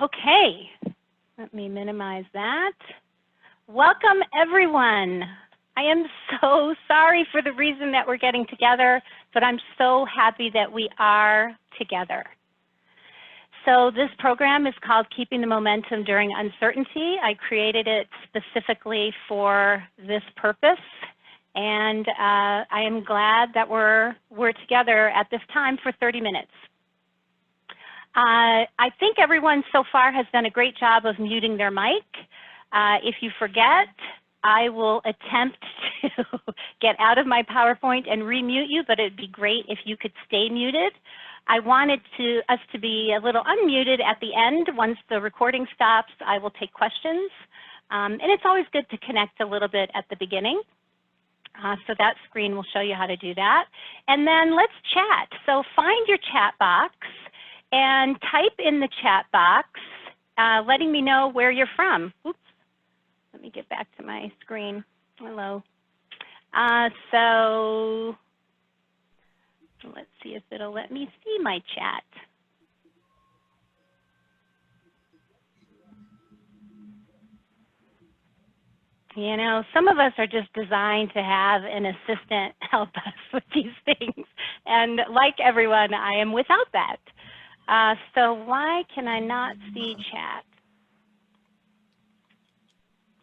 Okay, let me minimize that. Welcome, everyone. I am so sorry for the reason that we're getting together, but I'm so happy that we are together. So this program is called Keeping the Momentum During Uncertainty. I created it specifically for this purpose, and I am glad that we're together at this time for 30 minutes. I think everyone so far has done a great job of muting their mic. If you forget, I will attempt to get out of my PowerPoint and remute you, but it'd be great if you could stay muted. I wanted us to be a little unmuted at the end. Once the recording stops, I will take questions. And it's always good to connect a little bit at the beginning. So that screen will show you how to do that. And then let's chat. So find your chat box and type in the chat box, letting me know where you're from. Oops, let me get back to my screen. Hello. So let's see if it'll let me see my chat. You know, some of us are just designed to have an assistant help us with these things. And like everyone, I am without that. So why can I not see chat?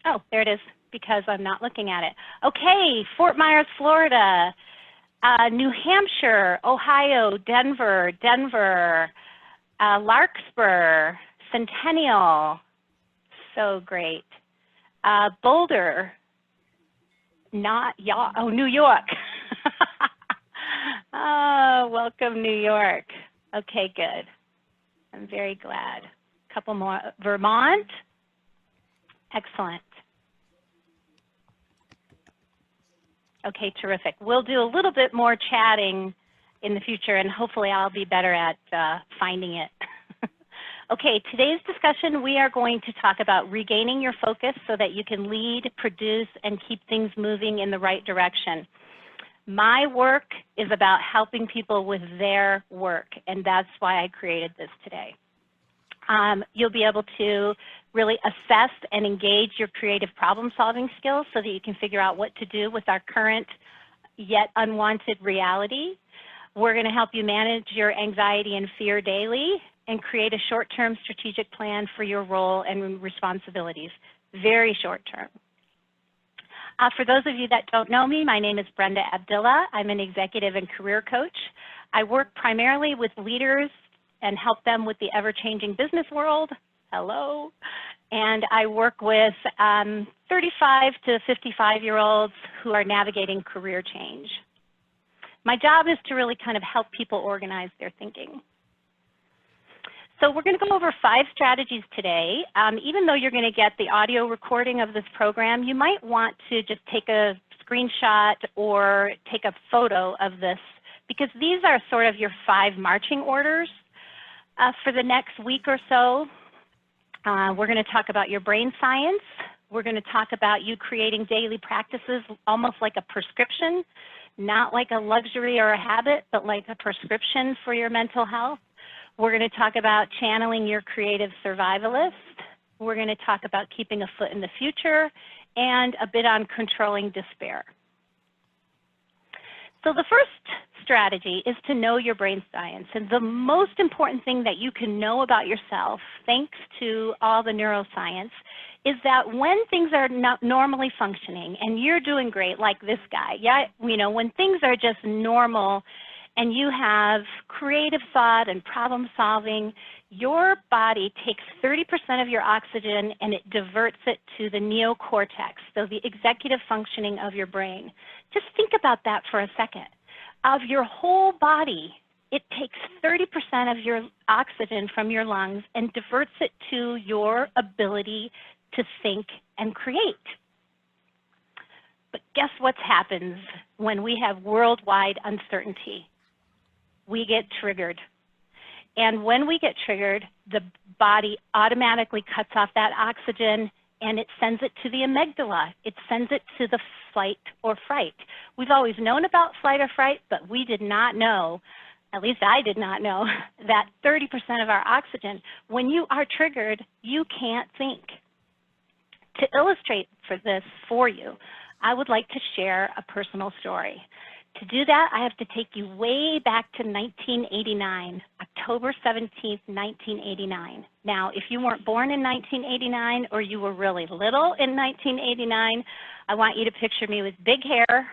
Oh, there it is, because I'm not looking at it. Okay, Fort Myers, Florida, New Hampshire, Ohio, Denver, Larkspur, Centennial, so great. Boulder, New York. Oh, welcome, New York. Okay, good. I'm very glad. A couple more. Vermont, excellent. Okay, terrific. We'll do a little bit more chatting in the future, and hopefully I'll be better at finding it. Okay, today's discussion, we are going to talk about regaining your focus so that you can lead, produce, and keep things moving in the right direction. My work is about helping people with their work, and that's why I created this today. You'll be able to really assess and engage your creative problem-solving skills so that you can figure out what to do with our current yet unwanted reality. We're going to help you manage your anxiety and fear daily and create a short-term strategic plan for your role and responsibilities, very short-term. For those of you that don't know me, my name is Brenda Abdilla. I'm an executive and career coach. I work primarily with leaders and help them with the ever-changing business world. Hello. And I work with 35 to 55-year-olds who are navigating career change. My job is to really kind of help people organize their thinking. So we're going to go over 5 strategies today. Even though you're going to get the audio recording of this program, you might want to just take a screenshot or take a photo of this, because these are sort of your 5 marching orders for the next week or so. We're going to talk about your brain science. We're going to talk about you creating daily practices almost like a prescription, not like a luxury or a habit, but like a prescription for your mental health. We're going to talk about channeling your creative survivalist. We're going to talk about keeping a foot in the future and a bit on controlling despair. So the first strategy is to know your brain science. And the most important thing that you can know about yourself, thanks to all the neuroscience, is that when things are not normally functioning and you're doing great, like this guy, when things are just normal and you have creative thought and problem solving, your body takes 30% of your oxygen and it diverts it to the neocortex, so the executive functioning of your brain. Just think about that for a second. Of your whole body, it takes 30% of your oxygen from your lungs and diverts it to your ability to think and create. But guess what happens when we have worldwide uncertainty? We get triggered. And when we get triggered, the body automatically cuts off that oxygen and it sends it to the amygdala. It sends it to the flight or fright. We've always known about flight or fright, but we did not know at least I did not know, that 30% of our oxygen, when you are triggered, you can't think. To illustrate for you, I would like to share a personal story. To do that, I have to take you way back to 1989, October 17th, 1989. Now, if you weren't born in 1989 or you were really little in 1989, I want you to picture me with big hair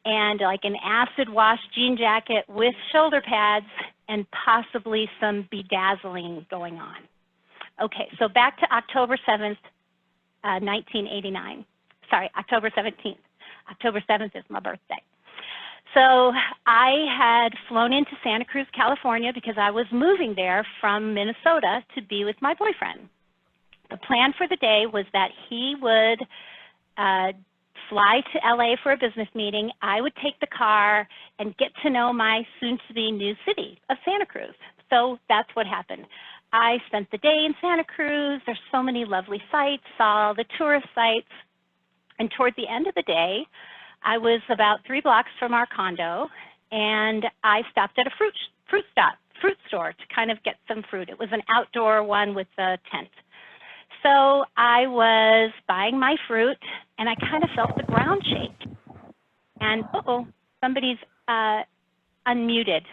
and like an acid wash jean jacket with shoulder pads and possibly some bedazzling going on. Okay, so back to October 7th, 1989. Sorry, October 17th. October 7th is my birthday. So I had flown into Santa Cruz, California because I was moving there from Minnesota to be with my boyfriend. The plan for the day was that he would fly to LA for a business meeting. I would take the car and get to know my soon-to-be new city of Santa Cruz. So that's what happened. I spent the day in Santa Cruz. There's so many lovely sites, saw the tourist sites. And toward the end of the day, I was about 3 blocks from our condo, and I stopped at a fruit store to kind of get some fruit. It was an outdoor one with a tent. So I was buying my fruit, and I kind of felt the ground shake. And, uh-oh, somebody's unmuted.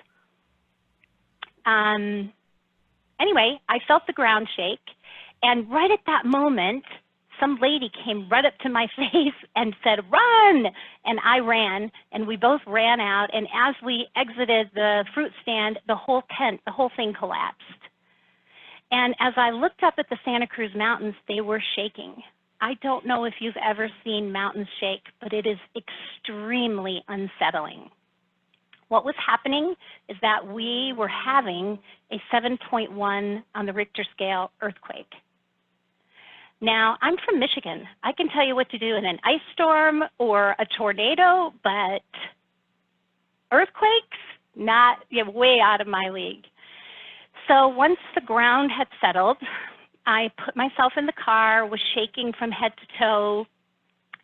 Anyway, I felt the ground shake, and right at that moment, some lady came right up to my face and said, "Run!" And I ran, and we both ran out, and as we exited the fruit stand, the whole tent, the whole thing collapsed. And as I looked up at the Santa Cruz Mountains, they were shaking. I don't know if you've ever seen mountains shake, but it is extremely unsettling. What was happening is that we were having a 7.1 on the Richter scale earthquake. Now, I'm from Michigan. I can tell you what to do in an ice storm or a tornado, but earthquakes, not, way out of my league. So once the ground had settled, I put myself in the car, was shaking from head to toe,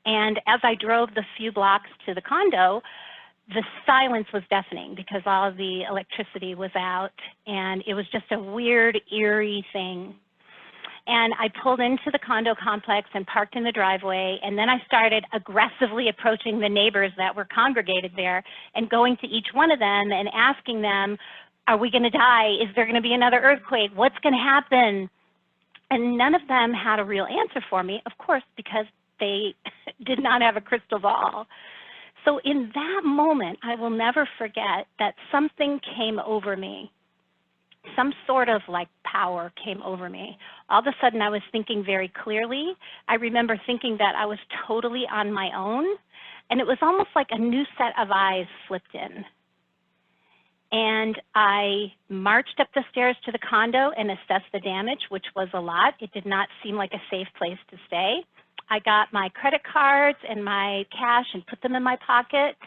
and as I drove the few blocks to the condo, the silence was deafening because all of the electricity was out, and it was just a weird, eerie thing. And I pulled into the condo complex and parked in the driveway, and then I started aggressively approaching the neighbors that were congregated there and going to each one of them and asking them, are we going to die? Is there going to be another earthquake? What's going to happen? And none of them had a real answer for me, of course, because they did not have a crystal ball. So in that moment, I will never forget that something came over me. Some sort of like power came over me. All of a sudden, I was thinking very clearly. I remember thinking that I was totally on my own, and it was almost like a new set of eyes slipped in. And I marched up the stairs to the condo and assessed the damage, which was a lot. It did not seem like a safe place to stay. I got my credit cards and my cash and put them in my pocket.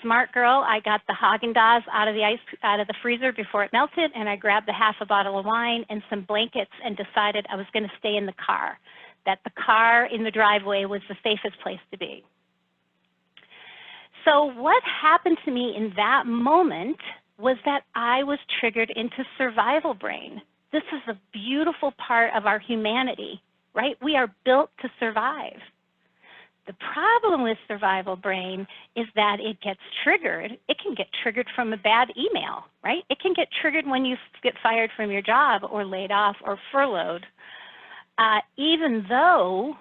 Smart girl, I got the Haagen-Dazs out of the freezer before it melted, and I grabbed half a bottle of wine and some blankets and decided I was going to stay in the car, that the car in the driveway was the safest place to be. So what happened to me in that moment was that I was triggered into survival brain. This is a beautiful part of our humanity, right? We are built to survive. The problem with survival brain is that it gets triggered. It can get triggered from a bad email, right? It can get triggered when you get fired from your job or laid off or furloughed, even though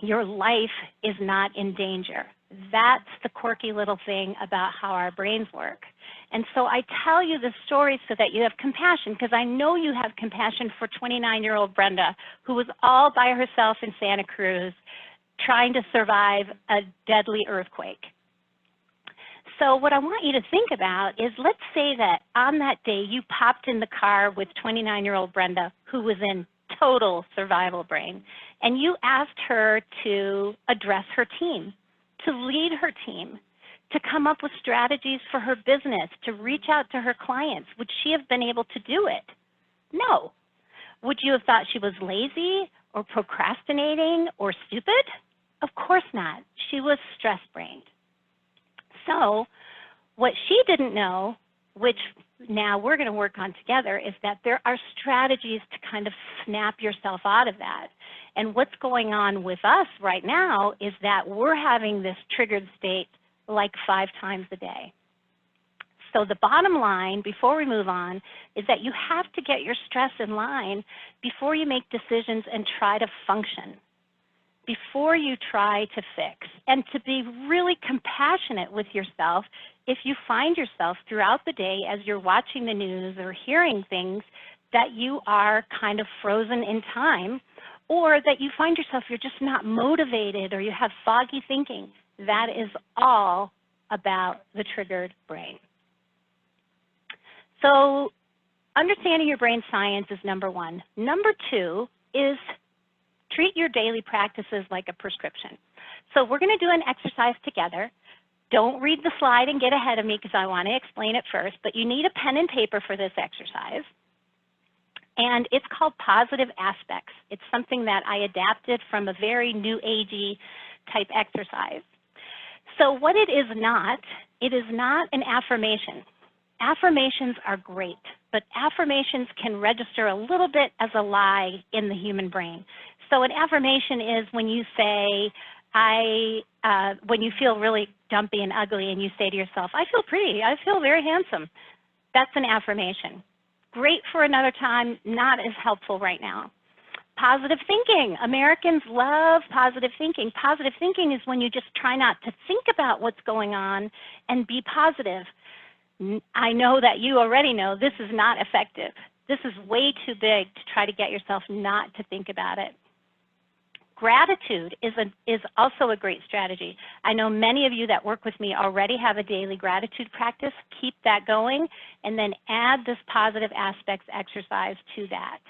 your life is not in danger. That's the quirky little thing about how our brains work. And so I tell you the story so that you have compassion, because I know you have compassion for 29-year-old Brenda, who was all by herself in Santa Cruz, trying to survive a deadly earthquake. So what I want you to think about is, let's say that on that day you popped in the car with 29-year-old Brenda, who was in total survival brain, and you asked her to address her team, to lead her team, to come up with strategies for her business, to reach out to her clients. Would she have been able to do it? No. Would you have thought she was lazy or procrastinating or stupid? Of course not. She was stress-brained. So what she didn't know which now we're going to work on together, is that there are strategies to kind of snap yourself out of that. And what's going on with us right now is that we're having this triggered state like 5 times a day. So the bottom line, before we move on, is that you have to get your stress in line before you make decisions and try to function, before you try to fix, and to be really compassionate with yourself if you find yourself throughout the day as you're watching the news or hearing things that you are kind of frozen in time, or that you find yourself you're just not motivated or you have foggy thinking. That is all about the triggered brain. So understanding your brain science is number 1. Number 2 is treat your daily practices like a prescription. So we're going to do an exercise together. Don't read the slide and get ahead of me because I want to explain it first, but you need a pen and paper for this exercise. And it's called positive aspects. It's something that I adapted from a very new agey type exercise. So what it is not an affirmation. Affirmations are great, but affirmations can register a little bit as a lie in the human brain. So an affirmation is when you say, when you feel really dumpy and ugly and you say to yourself, I feel pretty, I feel very handsome. That's an affirmation. Great for another time, not as helpful right now. Positive thinking. Americans love positive thinking. Positive thinking is when you just try not to think about what's going on and be positive. I know that you already know this is not effective. This is way too big to try to get yourself not to think about it. Gratitude is also a great strategy. I know many of you that work with me already have a daily gratitude practice. Keep that going, and then add this positive aspects exercise to that.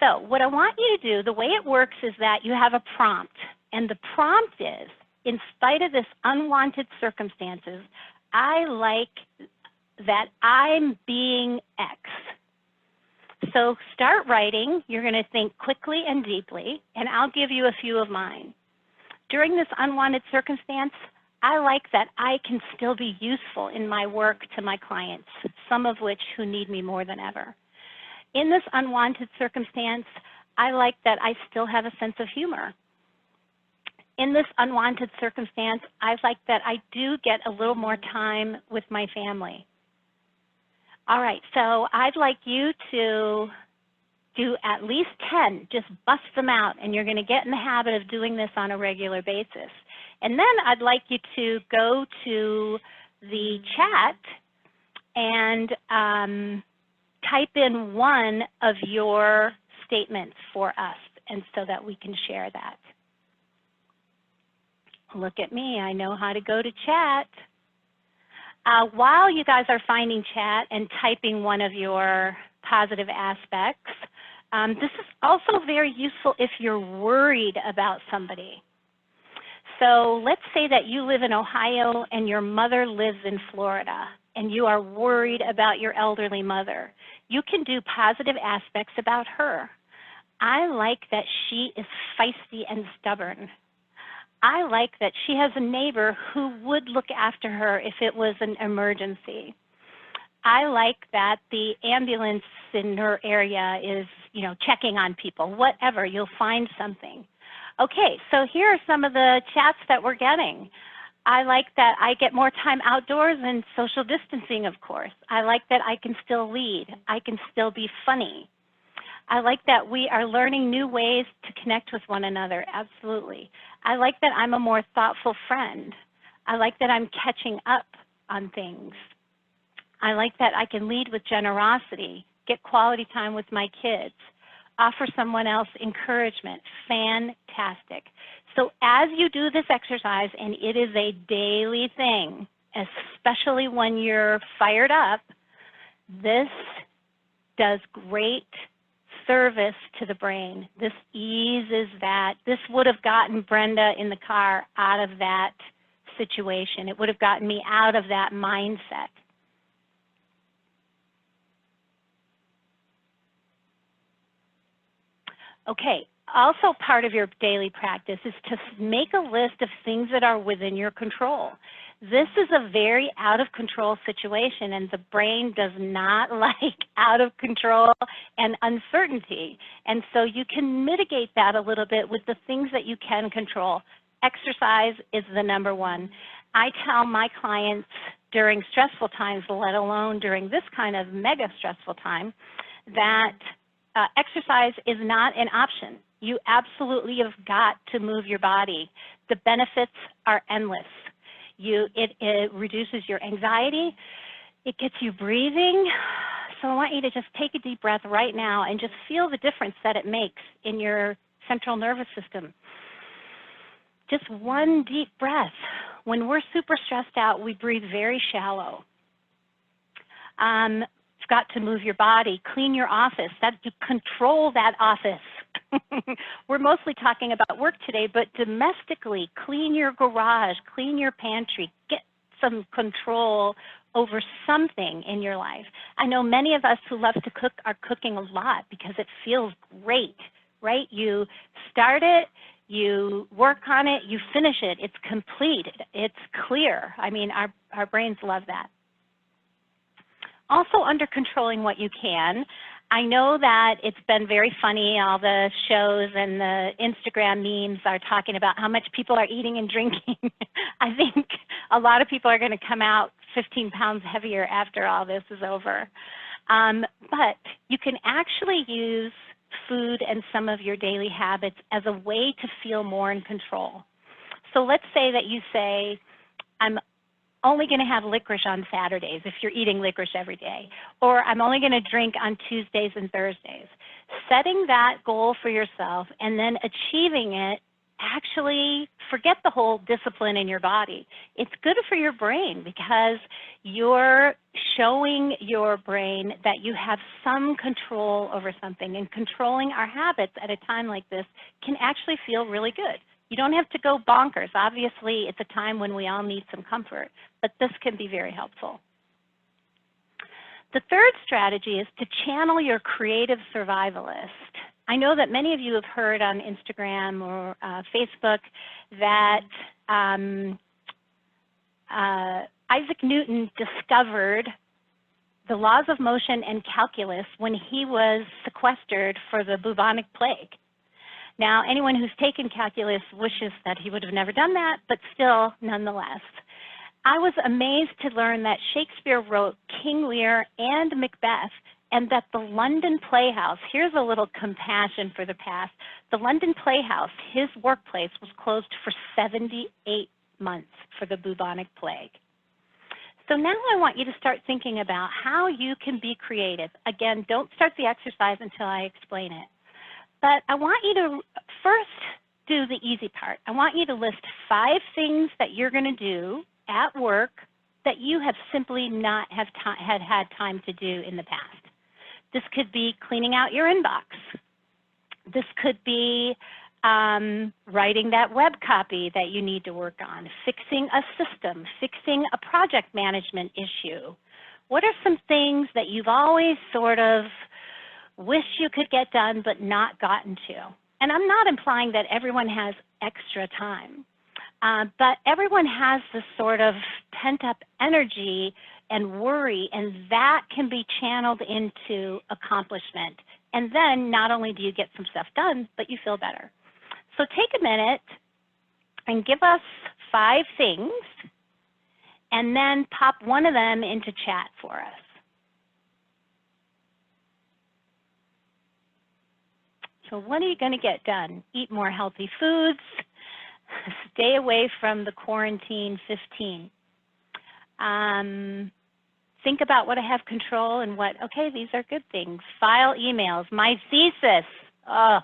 So what I want you to do, the way it works is that you have a prompt, and the prompt is, in spite of this unwanted circumstances, I like that I'm being X. So start writing. You're going to think quickly and deeply, and I'll give you a few of mine. During this unwanted circumstance, I like that I can still be useful in my work to my clients, some of which who need me more than ever. In this unwanted circumstance, I like that I still have a sense of humor. In this unwanted circumstance, I like that I do get a little more time with my family. All right, so I'd like you to do at least 10, just bust them out, and you're going to get in the habit of doing this on a regular basis. And then I'd like you to go to the chat and type in one of your statements for us, and so that we can share that. Look at me, I know how to go to chat. While you guys are finding chat and typing one of your positive aspects, this is also very useful if you're worried about somebody. So let's say that you live in Ohio and your mother lives in Florida, and you are worried about your elderly mother. You can do positive aspects about her. I like that she is feisty and stubborn. I like that she has a neighbor who would look after her if it was an emergency. I like that the ambulance in her area is, checking on people. Whatever, you'll find something. Okay, so here are some of the chats that we're getting. I like that I get more time outdoors and social distancing, of course. I like that I can still lead. I can still be funny. I like that we are learning new ways to connect with one another, absolutely. I like that I'm a more thoughtful friend. I like that I'm catching up on things. I like that I can lead with generosity, get quality time with my kids, offer someone else encouragement. Fantastic. So as you do this exercise, and it is a daily thing, especially when you're fired up, this does great service to the brain. This eases that. This would have gotten Brenda in the car out of that situation. It would have gotten me out of that mindset. Okay, also part of your daily practice is to make a list of things that are within your control. This is a very out of control situation, and the brain does not like out of control and uncertainty. And so you can mitigate that a little bit with the things that you can control. Exercise is the number one. I tell my clients during stressful times, let alone during this kind of mega stressful time, that exercise is not an option. You absolutely have got to move your body. The benefits are endless. It reduces your anxiety. It gets you breathing. So I want you to just take a deep breath right now and just feel the difference that it makes in your central nervous system. Just one deep breath. When we're super stressed out, we breathe very shallow. You've got to move your body, clean your office. You control that office. We're mostly talking about work today, but domestically, clean your garage, clean your pantry, get some control over something in your life. I know many of us who love to cook are cooking a lot because it feels great, right? You start it, you work on it, you finish it, it's complete, it's clear. I mean, our brains love that. Also under controlling what you can, I know that it's been very funny, all the shows and the Instagram memes are talking about how much people are eating and drinking. I think a lot of people are going to come out 15 pounds heavier after all this is over. But you can actually use food and some of your daily habits as a way to feel more in control. So let's say that you say, I'm only going to have licorice on Saturdays if you're eating licorice every day, or I'm only going to drink on Tuesdays and Thursdays. Setting that goal for yourself and then achieving it, actually forget the whole discipline in your body. It's good for your brain because you're showing your brain that you have some control over something, and controlling our habits at a time like this can actually feel really good. You don't have to go bonkers. Obviously, it's a time when we all need some comfort, but this can be very helpful. The third strategy is to channel your creative survivalist. I know that many of you have heard on Instagram or Facebook that Isaac Newton discovered the laws of motion and calculus when he was sequestered for the bubonic plague. Now, anyone who's taken calculus wishes that he would have never done that, but still, nonetheless. I was amazed to learn that Shakespeare wrote King Lear and Macbeth, and that the London Playhouse, here's a little compassion for the past, the London Playhouse, his workplace was closed for 78 months for the bubonic plague. So now I want you to start thinking about how you can be creative. Again, don't start the exercise until I explain it. But I want you to first do the easy part. I want you to list 5 things that you're going to do at work that you have simply not had time to do in the past. This could be cleaning out your inbox. This could be writing that web copy that you need to work on, fixing a system, fixing a project management issue. What are some things that you've always sort of wish you could get done but not gotten to? And I'm not implying that everyone has extra time, but everyone has this sort of pent-up energy and worry, and that can be channeled into accomplishment. And then not only do you get some stuff done, but you feel better. So take a minute and give us 5 things, and then pop one of them into chat for us. So what are you going to get done? Eat more healthy foods. Stay away from the quarantine 15. Think about what I have control and what, okay, these are good things. File emails. My thesis. Oh,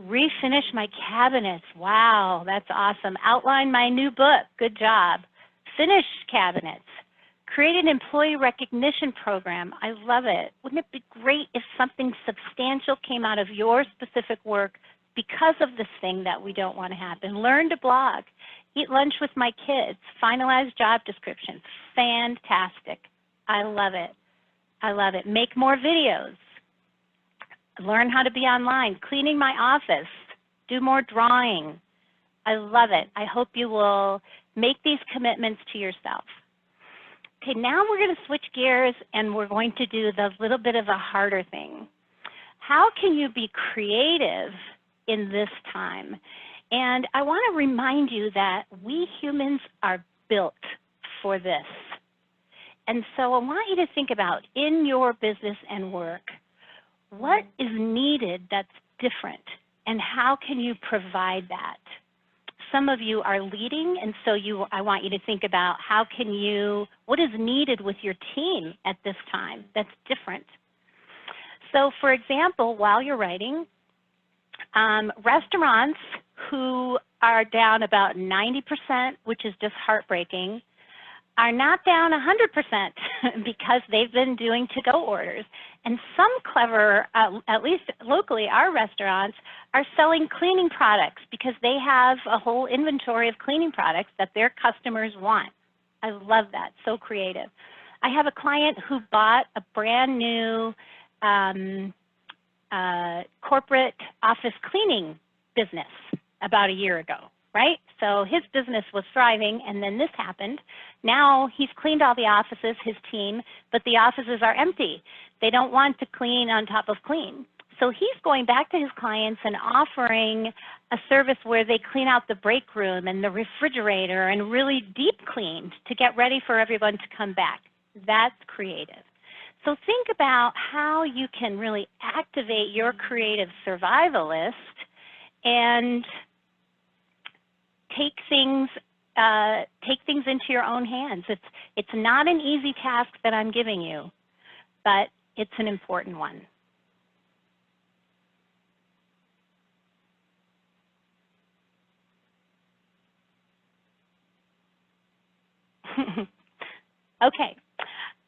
refinish my cabinets. Wow, that's awesome. Outline my new book. Good job. Finish cabinets. Create an employee recognition program. I love it. Wouldn't it be great if something substantial came out of your specific work because of this thing that we don't want to happen? Learn to blog. Eat lunch with my kids. Finalize job descriptions. Fantastic. I love it. I love it. Make more videos. Learn how to be online. Cleaning my office. Do more drawing. I love it. I hope you will make these commitments to yourself. Okay, now we're going to switch gears and we're going to do the little bit of a harder thing. How can you be creative in this time? And I want to remind you that we humans are built for this. And so I want you to think about, in your business and work, what is needed that's different, and how can you provide that? Some of you are leading, and so I want you to think about what is needed with your team at this time that's different. So for example, while you're writing, restaurants who are down about 90%, which is just heartbreaking, are not down 100% because they've been doing to-go orders. And some clever, at least locally, our restaurants are selling cleaning products because they have a whole inventory of cleaning products that their customers want. I love that, so creative. I have a client who bought a brand new corporate office cleaning business about a year ago, right? So his business was thriving, and then this happened. Now he's cleaned all the offices, his team, but the offices are empty. They don't want to clean on top of clean. So he's going back to his clients and offering a service where they clean out the break room and the refrigerator and really deep clean to get ready for everyone to come back. That's creative. So think about how you can really activate your creative survivalist and take things into your own hands. It's not an easy task that I'm giving you, but it's an important one. Okay,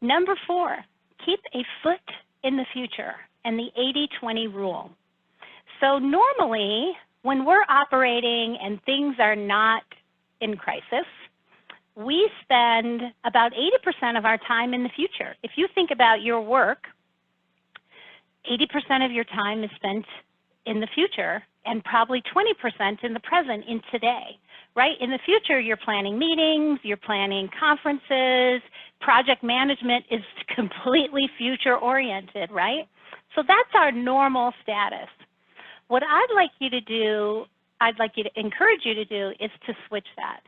number 4, keep a foot in the future and the 80-20 rule. So normally, when we're operating and things are not in crisis, we spend about 80% of our time in the future. If you think about your work, 80% of your time is spent in the future and probably 20% in the present, in today, right? In the future, you're planning meetings, you're planning conferences, project management is completely future-oriented, right? So that's our normal status. What I'd like you to do, I'd like you to encourage you to do, is to switch that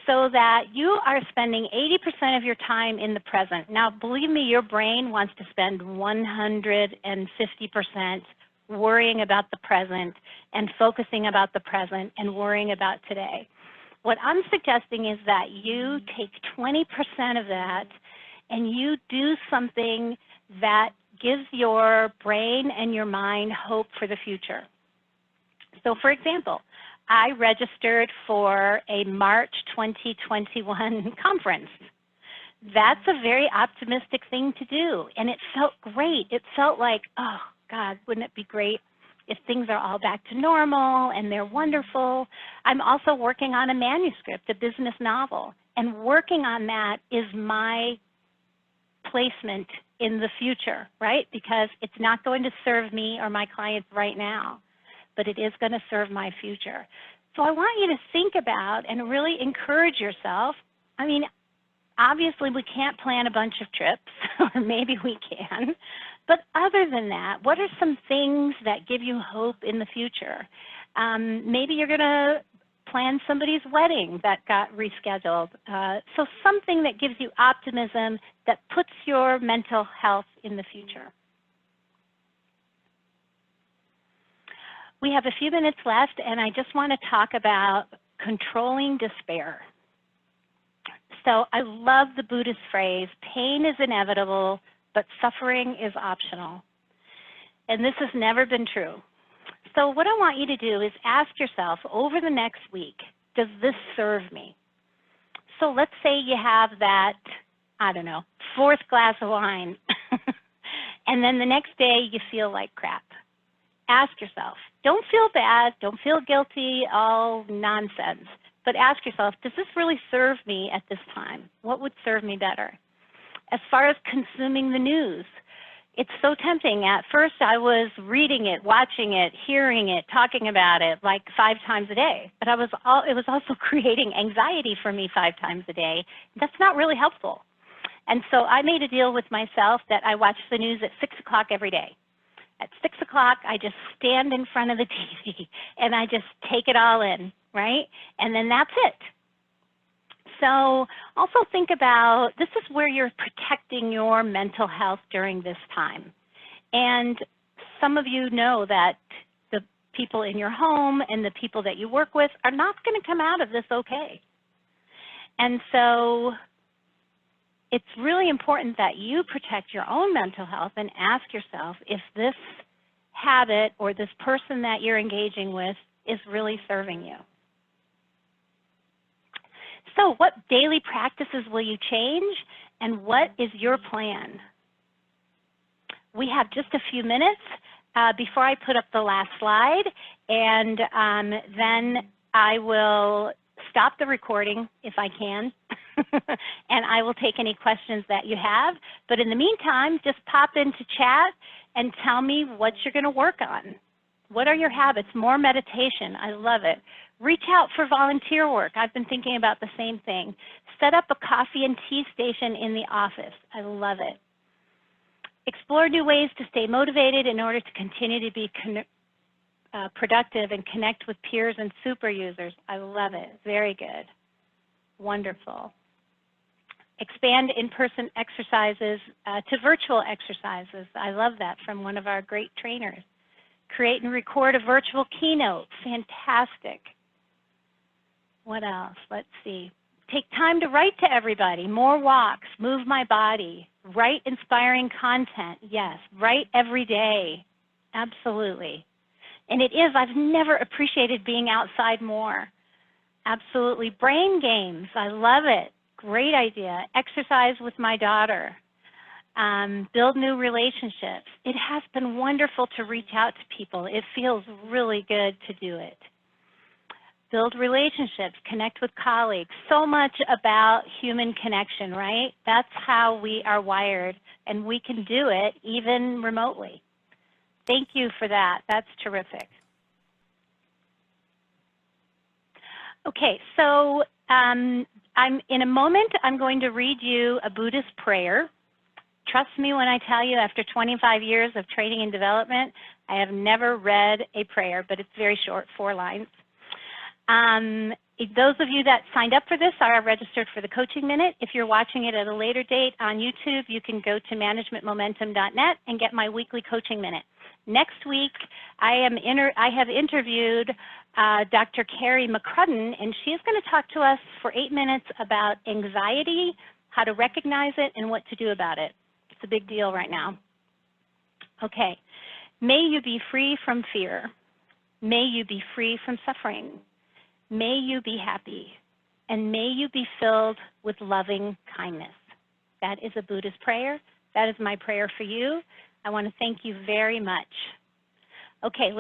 so that you are spending 80% of your time in the present. Now, believe me, your brain wants to spend 150% worrying about the present and focusing about the present and worrying about today. What I'm suggesting is that you take 20% of that and you do something that gives your brain and your mind hope for the future. So for example, I registered for a March 2021 conference. That's a very optimistic thing to do, and it felt great. It felt like, oh God, wouldn't it be great if things are all back to normal and they're wonderful. I'm also working on a manuscript, a business novel, and working on that is my placement in the future, right? Because it's not going to serve me or my clients right now, but it is going to serve my future. So I want you to think about and really encourage yourself. I mean, obviously we can't plan a bunch of trips, or maybe we can, but other than that, what are some things that give you hope in the future? Maybe you're going to plan somebody's wedding that got rescheduled. So something that gives you optimism, that puts your mental health in the future. We have a few minutes left, and I just want to talk about controlling despair. So I love the Buddhist phrase, pain is inevitable, but suffering is optional. And this has never been true. So what I want you to do is ask yourself over the next week, does this serve me? So let's say you have that, I don't know, 4th glass of wine, and then the next day you feel like crap. Ask yourself, don't feel bad, don't feel guilty, all nonsense, but ask yourself, does this really serve me at this time? What would serve me better? As far as consuming the news, It's so tempting. At first, I was reading it, watching it, hearing it, talking about it like 5 times a day. But it was also creating anxiety for me 5 times a day. That's not really helpful. And so I made a deal with myself that I watch the news at 6 o'clock every day. At 6 o'clock, I just stand in front of the TV and I just take it all in, right? And then that's it. So also think about, this is where you're protecting your mental health during this time. And some of you know that the people in your home and the people that you work with are not going to come out of this okay. And so it's really important that you protect your own mental health and ask yourself if this habit or this person that you're engaging with is really serving you. So what daily practices will you change, and what is your plan? We have just a few minutes before I put up the last slide, and then I will stop the recording if I can, and I will take any questions that you have. But in the meantime, just pop into chat and tell me what you're going to work on. What are your habits? More meditation. I love it. Reach out for volunteer work. I've been thinking about the same thing. Set up a coffee and tea station in the office. I love it. Explore new ways to stay motivated in order to continue to be productive and connect with peers and super users. I love it. Very good. Wonderful. Expand in-person exercises to virtual exercises. I love that from one of our great trainers. Create and record a virtual keynote. Fantastic. What else? Let's see. Take time to write to everybody. More walks. Move my body. Write inspiring content. Yes. Write every day. Absolutely. And it is. I've never appreciated being outside more. Absolutely. Brain games. I love it. Great idea. Exercise with my daughter. Build new relationships. It has been wonderful to reach out to people. It feels really good to do it. Build relationships, connect with colleagues. So much about human connection, right? That's how we are wired, and we can do it even remotely. Thank you for that. That's terrific. Okay, so in a moment, I'm going to read you a Buddhist prayer. Trust me when I tell you, after 25 years of training and development, I have never read a prayer, but it's very short, 4 lines. Those of you that signed up for this are registered for the Coaching Minute. If you're watching it at a later date on YouTube, you can go to managementmomentum.net and get my weekly Coaching Minute. Next week, I have interviewed Dr. Carrie McCrudden, and she's going to talk to us for 8 minutes about anxiety, how to recognize it, and what to do about it. It's a big deal right now. Okay. May you be free from fear. May you be free from suffering. May you be happy. And may you be filled with loving kindness. That is a Buddhist prayer. That is my prayer for you. I want to thank you very much. Okay,